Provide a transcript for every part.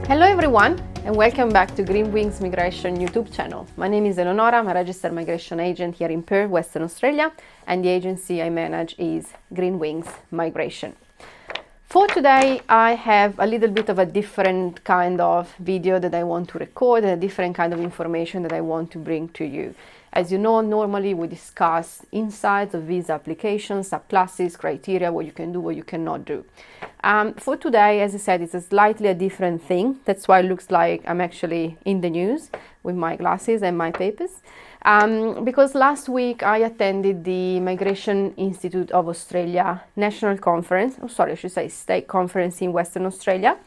Hello everyone and welcome back to Green Wings Migration YouTube channel. My name is Eleonora, I'm a registered migration agent here in Perth, Western Australia, and the agency I manage is Green Wings Migration. For today I have a little bit of a different kind of video that I want to record and a different kind of information that I want to bring to you. As you know, normally we discuss insights of visa applications, subclasses, criteria, what you can do, what you cannot do. For today, as I said, it's a slightly a different thing. That's why it looks like I'm actually in the news with my glasses and my papers. Because last week I attended the Migration Institute of Australia National Conference, State Conference in Western Australia,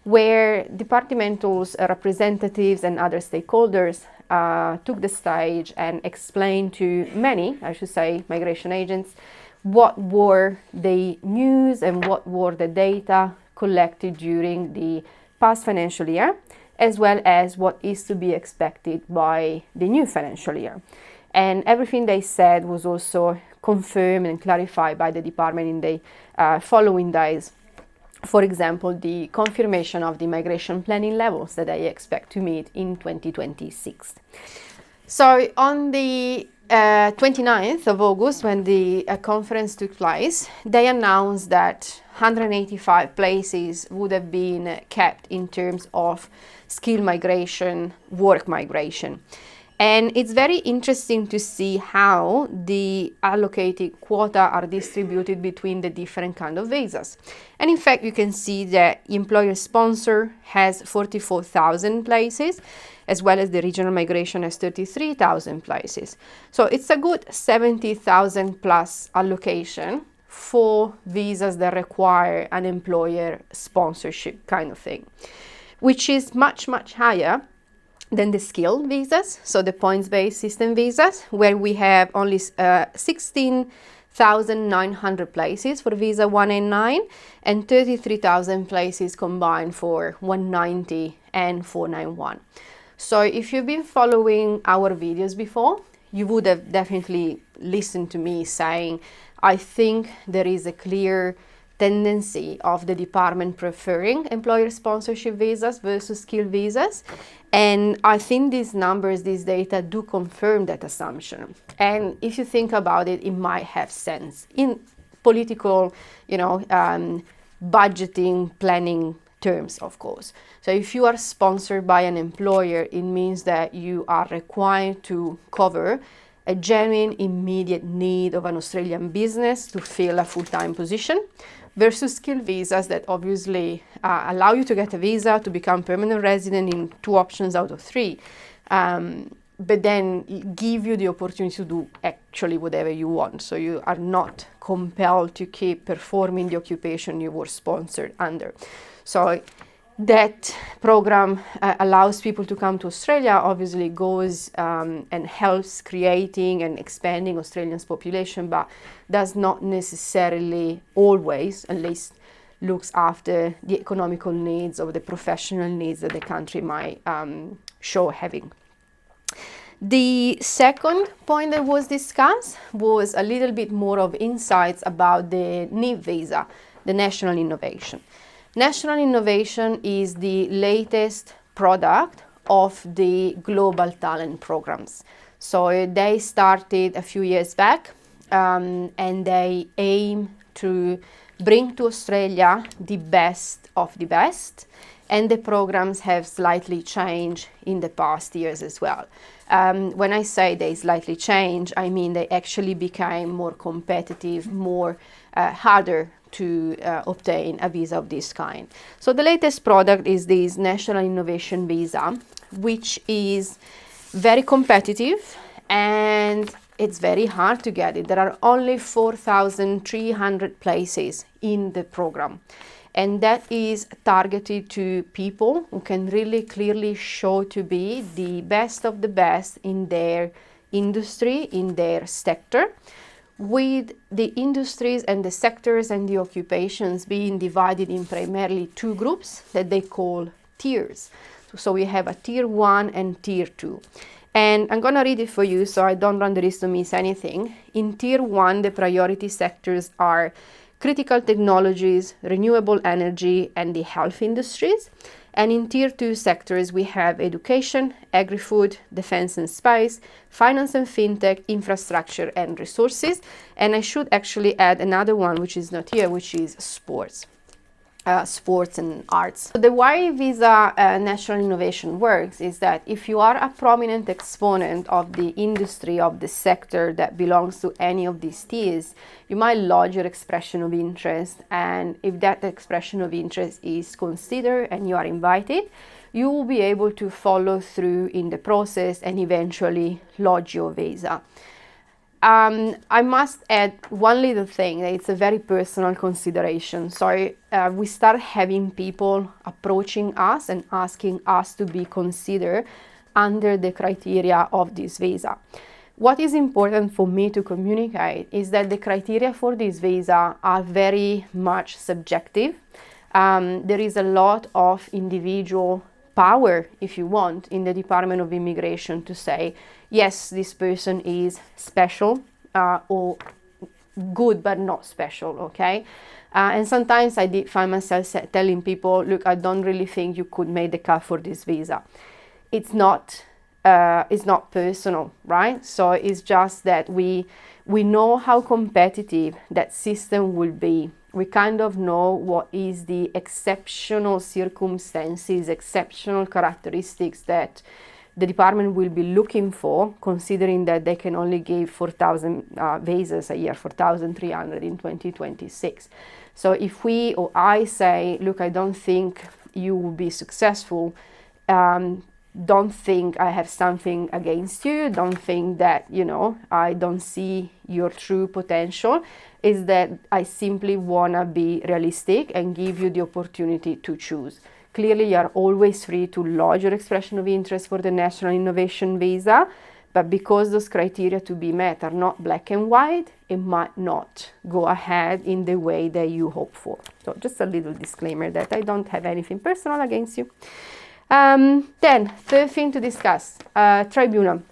where departmentals, representatives and other stakeholders took the stage and explained to many, migration agents, what were the news and what were the data collected during the past financial year, as well as what is to be expected by the new financial year. And everything they said was also confirmed and clarified by the department in the following days. For example, the confirmation of the migration planning levels that I expect to meet in 2026. So on the 29th of August, when the conference took place, they announced that 185 places would have been kept in terms of skill migration, work migration. And it's very interesting to see how the allocated quota are distributed between the different kind of visas. And in fact, you can see that employer sponsor has 44,000 places, as well as the regional migration has 33,000 places. So it's a good 70,000 plus allocation for visas that require an employer sponsorship kind of thing, which is much, much higher than the skill visas, so the points-based system visas, where we have only 16,900 places for visa 189 and 33,000 places combined for 190 and 491. So if you've been following our videos before, you would have definitely listened to me saying, I think there is a clear tendency of the department preferring employer sponsorship visas versus skill visas. And I think these numbers, these data do confirm that assumption. And if you think about it, it might have sense in political, budgeting, planning terms, of course. So if you are sponsored by an employer, it means that you are required to cover a genuine immediate need of an Australian business to fill a full-time position, versus skill visas that obviously allow you to get a visa to become permanent resident in 2 options out of 3, but then give you the opportunity to do actually whatever you want. So you are not compelled to keep performing the occupation you were sponsored under. So that program allows people to come to Australia, obviously goes and helps creating and expanding Australians' population, but does not necessarily always, at least, looks after the economical needs or the professional needs that the country might show having. The second point that was discussed was a little bit more of insights about the NIV visa, the National Innovation. National Innovation is the latest product of the Global Talent Programs. So they started a few years back and they aim to bring to Australia the best of the best. And the programs have slightly changed in the past years as well. When I say they slightly changed, I mean they actually became more competitive, more harder to obtain a visa of this kind. So the latest product is this National Innovation Visa, which is very competitive and it's very hard to get it. There are only 4,300 places in the program. And that is targeted to people who can really clearly show to be the best of the best in their industry, in their sector, with the industries and the sectors and the occupations being divided in primarily 2 groups that they call tiers. So we have a tier 1 and tier 2. And I'm going to read it for you so I don't run the risk to miss anything. In tier 1, the priority sectors are critical technologies, renewable energy, and the health industries. And in tier 2 sectors, we have education, agri-food, defense and space, finance and fintech, infrastructure and resources. And I should actually add another one, which is not here, which is sports. Sports and arts. So the way Visa National Innovation works is that if you are a prominent exponent of the industry, of the sector that belongs to any of these tiers, you might lodge your expression of interest, and if that expression of interest is considered and you are invited, you will be able to follow through in the process and eventually lodge your visa. I must add one little thing, that it's a very personal consideration. So we start having people approaching us and asking us to be considered under the criteria of this visa. What is important for me to communicate is that the criteria for this visa are very much subjective. There is a lot of individual power, if you want, in the Department of Immigration to say, yes, this person is special or good but not special, okay? And sometimes I did find myself telling people, look, I don't really think you could make the cut for this visa. It's not personal, right? So it's just that we know how competitive that system will be. We kind of know what is the exceptional circumstances, exceptional characteristics that the department will be looking for, considering that they can only give 4,000 visas a year, 4,300 in 2026. So if we or I say, look, I don't think you will be successful, don't think I have something against you, don't think that, I don't see your true potential, is that I simply want to be realistic and give you the opportunity to choose. Clearly, you are always free to lodge your expression of interest for the National Innovation Visa, but because those criteria to be met are not black and white, it might not go ahead in the way that you hope for. So just a little disclaimer that I don't have anything personal against you. Then, third thing to discuss, tribunal.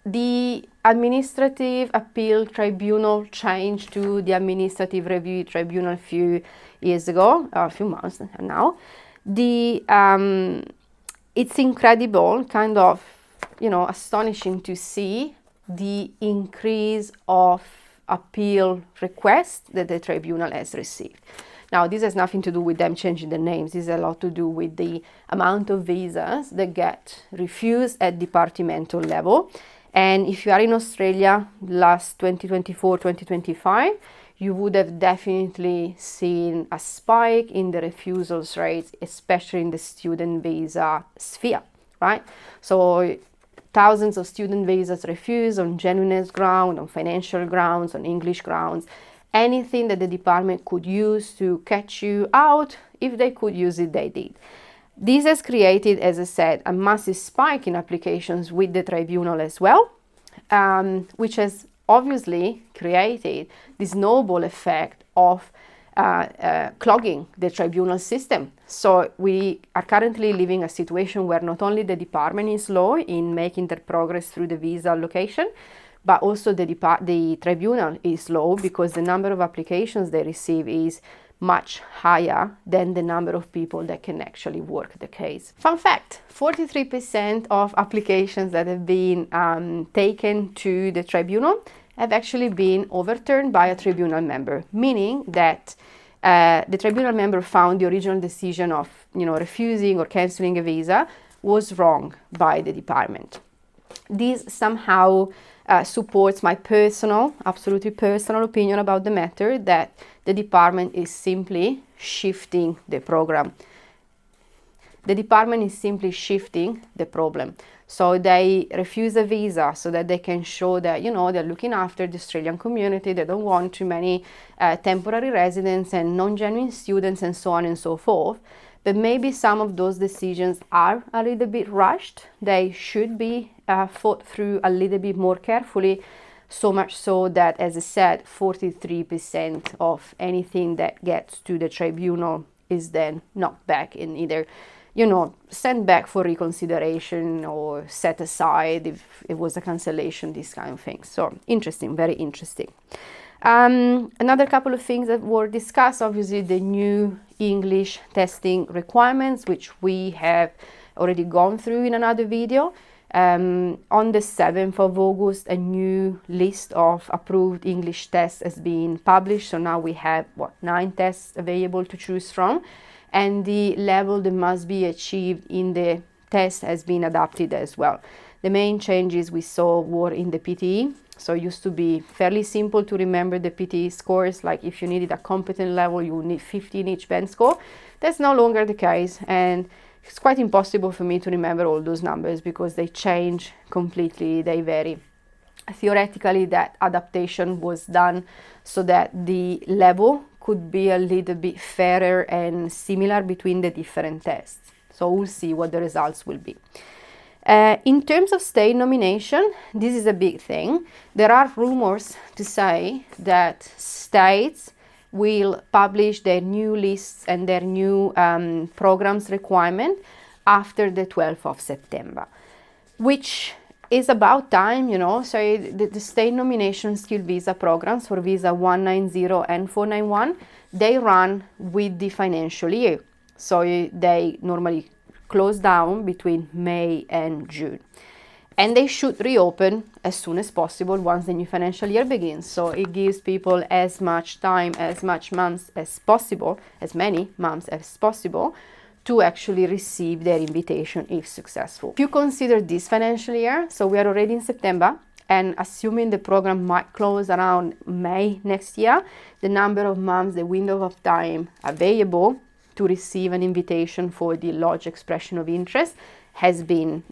The Administrative Appeal Tribunal changed to the Administrative Review Tribunal a few years ago, a few months now. It's incredible, kind of, astonishing to see the increase of appeal requests that the tribunal has received. Now, this has nothing to do with them changing the names. This has a lot to do with the amount of visas that get refused at departmental level. And if you are in Australia, last 2024-2025, you would have definitely seen a spike in the refusals rates, especially in the student visa sphere, right? So thousands of student visas refused on genuineness ground, on financial grounds, on English grounds. Anything that the department could use to catch you out, if they could use it, they did. This has created, as I said, a massive spike in applications with the tribunal as well, which has obviously created this snowball effect of clogging the tribunal system. So we are currently living a situation where not only the department is slow in making their progress through the visa allocation, but also the tribunal is slow because the number of applications they receive is much higher than the number of people that can actually work the case. Fun fact, 43% of applications that have been taken to the tribunal have actually been overturned by a tribunal member, meaning that the tribunal member found the original decision of refusing or cancelling a visa was wrong by the department. This somehow supports my absolutely personal opinion about the matter, that the department is simply shifting the program. The department is simply shifting the problem. So they refuse a visa so that they can show that, they're looking after the Australian community. They don't want too many temporary residents and non-genuine students and so on and so forth. But maybe some of those decisions are a little bit rushed. They should be thought through a little bit more carefully, so much so that, as I said, 43% of anything that gets to the tribunal is then knocked back in either, sent back for reconsideration or set aside if it was a cancellation, these kind of things. So interesting, very interesting. Another couple of things that were discussed, obviously the new English testing requirements, which we have already gone through in another video. On the 7th of August, a new list of approved English tests has been published. So now we have, 9 tests available to choose from. And the level that must be achieved in the test has been adapted as well. The main changes we saw were in the PTE. So it used to be fairly simple to remember the PTE scores. Like if you needed a competent level, you would need 50 in each band score. That's no longer the case. And it's quite impossible for me to remember all those numbers because they change completely, they vary. Theoretically, that adaptation was done so that the level could be a little bit fairer and similar between the different tests. So we'll see what the results will be. In terms of state nomination, this is a big thing. There are rumors to say that states will publish their new lists and their new programs requirement after the 12th of September, which is about time, you know. So the state nomination skill visa programs for visa 190 and 491, they run with the financial year. So they normally close down between May and June. And they should reopen as soon as possible once the new financial year begins. So it gives people as much time, as much months as possible, as many months as possible, to actually receive their invitation if successful. If you consider this financial year, so we are already in September, and assuming the program might close around May next year, the number of months, the window of time available to receive an invitation for the lodge expression of interest has been,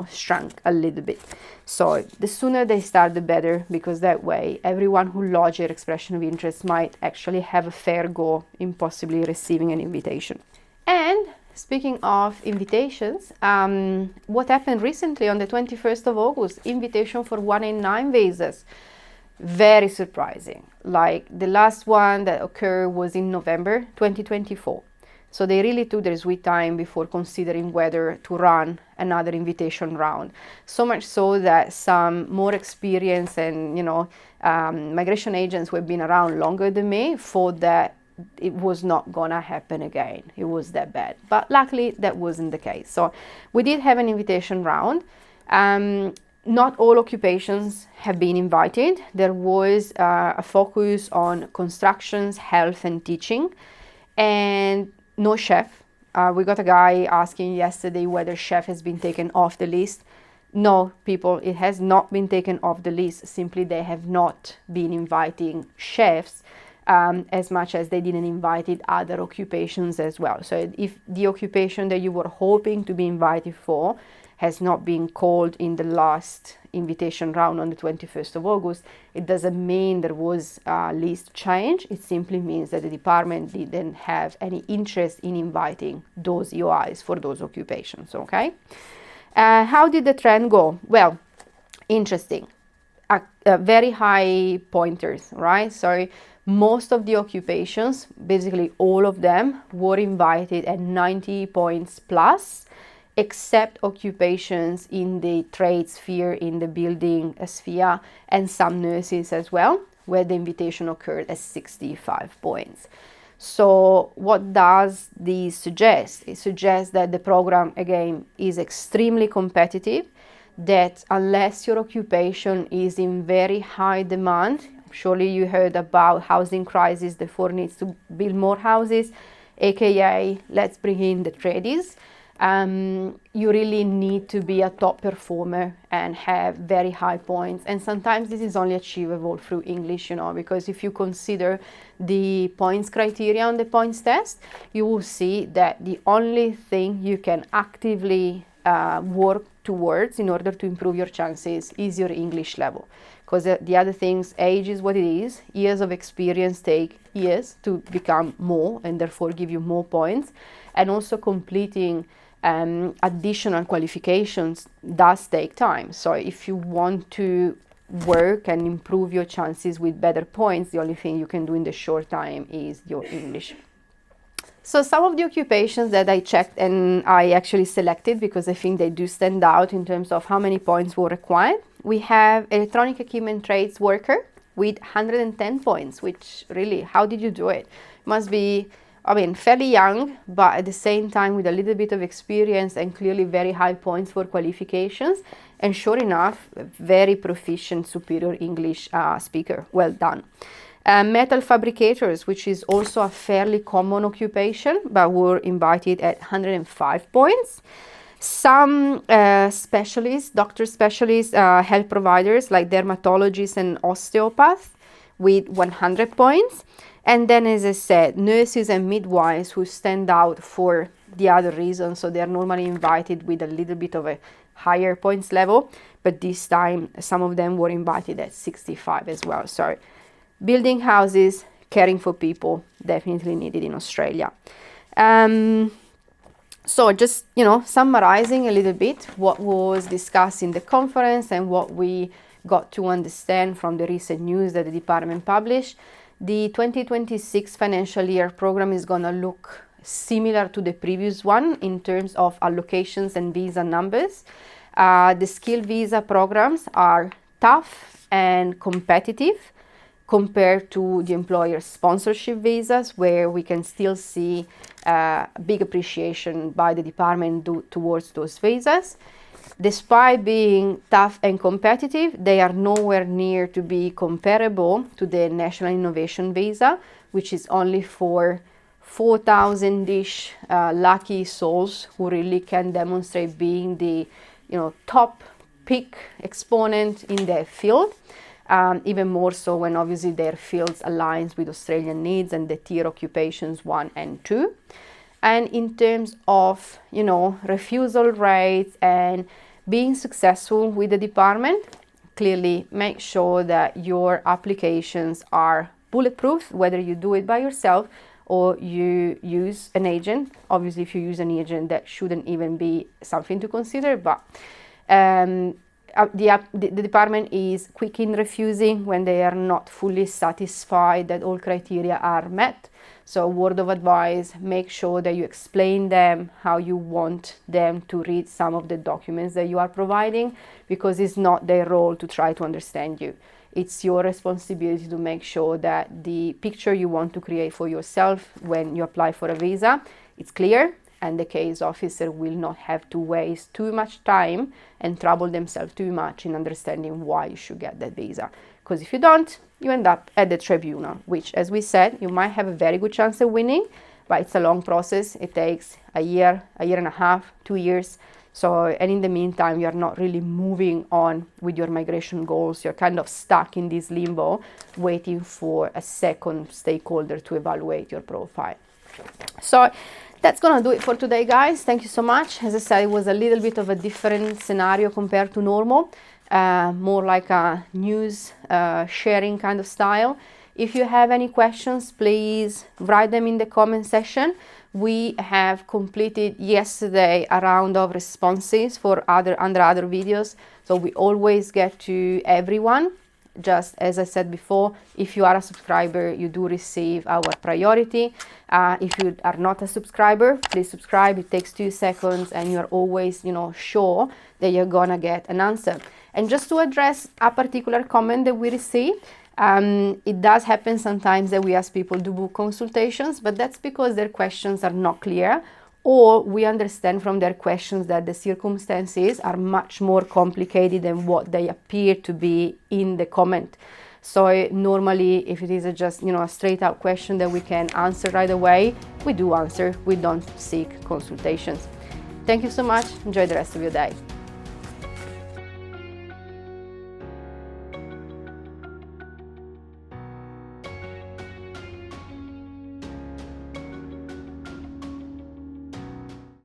shrunk a little bit. So the sooner they start, the better, because that way everyone who lodges their expression of interest might actually have a fair go in possibly receiving an invitation. And speaking of invitations, what happened recently on the 21st of August, invitation for 189 visas. Very surprising. Like the last one that occurred was in November 2024. So they really took their sweet time before considering whether to run another invitation round. So much so that some more experienced and, migration agents who have been around longer than me thought that it was not gonna happen again. It was that bad. But luckily that wasn't the case. So we did have an invitation round. Not all occupations have been invited. There was a focus on constructions, health and teaching, and no chef. We got a guy asking yesterday whether chef has been taken off the list. No, people, it has not been taken off the list. Simply they have not been inviting chefs as much as they didn't invite other occupations as well. So if the occupation that you were hoping to be invited for has not been called in the last invitation round on the 21st of August, it doesn't mean there was a list change. It simply means that the department didn't have any interest in inviting those EOIs for those occupations, okay? How did the trend go? Well, interesting. Very high pointers, right? So most of the occupations, basically all of them, were invited at 90 points plus, except occupations in the trade sphere, in the building sphere, and some nurses as well, where the invitation occurred at 65 points. So what does this suggest? It suggests that the program, again, is extremely competitive, that unless your occupation is in very high demand, surely you heard about housing crisis, therefore needs to build more houses, aka let's bring in the tradies. You really need to be a top performer and have very high points. And sometimes this is only achievable through English, because if you consider the points criteria on the points test, you will see that the only thing you can actively work towards in order to improve your chances is your English level. Because the other things, age is what it is. Years of experience take years to become more and therefore give you more points. And also completing additional qualifications does take time. So if you want to work and improve your chances with better points, the only thing you can do in the short time is your English. So some of the occupations that I checked and I actually selected because I think they do stand out in terms of how many points were required. We have electronic equipment trades worker, with 110 points, which really, how did you do it? Must be, I mean, fairly young, but at the same time with a little bit of experience and clearly very high points for qualifications. And sure enough, very proficient superior English speaker. Well done. Metal fabricators, which is also a fairly common occupation, but were invited at 105 points. Some specialists, doctor specialists, health providers like dermatologists and osteopaths with 100 points. And then, as I said, nurses and midwives who stand out for the other reasons. So they are normally invited with a little bit of a higher points level, but this time some of them were invited at 65 as well. So building houses, caring for people, definitely needed in Australia. So just, summarizing a little bit what was discussed in the conference and what we got to understand from the recent news that the department published. The 2026 financial year program is going to look similar to the previous one in terms of allocations and visa numbers. The skilled visa programs are tough and competitive compared to the employer sponsorship visas, where we can still see big appreciation by the department towards those visas. Despite being tough and competitive, they are nowhere near to be comparable to the National Innovation Visa, which is only for 4,000-ish lucky souls who really can demonstrate being the top peak exponent in their field. Even more so when obviously their fields aligns with Australian needs and the tier occupations 1 and 2. And in terms of, refusal rates and being successful with the department, clearly make sure that your applications are bulletproof, whether you do it by yourself or you use an agent. Obviously, if you use an agent, that shouldn't even be something to consider, but the department is quick in refusing when they are not fully satisfied that all criteria are met. So word of advice, make sure that you explain them how you want them to read some of the documents that you are providing, because it's not their role to try to understand you. It's your responsibility to make sure that the picture you want to create for yourself when you apply for a visa, it's clear, and the case officer will not have to waste too much time and trouble themselves too much in understanding why you should get that visa. Because if you don't, you end up at the tribunal, which, as we said, you might have a very good chance of winning, but it's a long process. It takes a year and a half, 2 years. So, and in the meantime, you're not really moving on with your migration goals. You're kind of stuck in this limbo, waiting for a second stakeholder to evaluate your profile. So that's gonna do it for today, guys. Thank you so much. As I said, it was a little bit of a different scenario compared to normal, more like a news sharing kind of style. If you have any questions, please write them in the comment section. We have completed yesterday a round of responses for under other videos, so we always get to everyone. Just as I said before, if you are a subscriber, you do receive our priority. If you are not a subscriber, please subscribe. It takes 2 seconds and you're always, sure that you're gonna get an answer. And just to address a particular comment that we received, it does happen sometimes that we ask people to book consultations, but that's because their questions are not clear, or we understand from their questions that the circumstances are much more complicated than what they appear to be in the comment. So normally, if it is just a straight out question that we can answer right away, we do answer. We don't seek consultations. Thank you so much. Enjoy the rest of your day.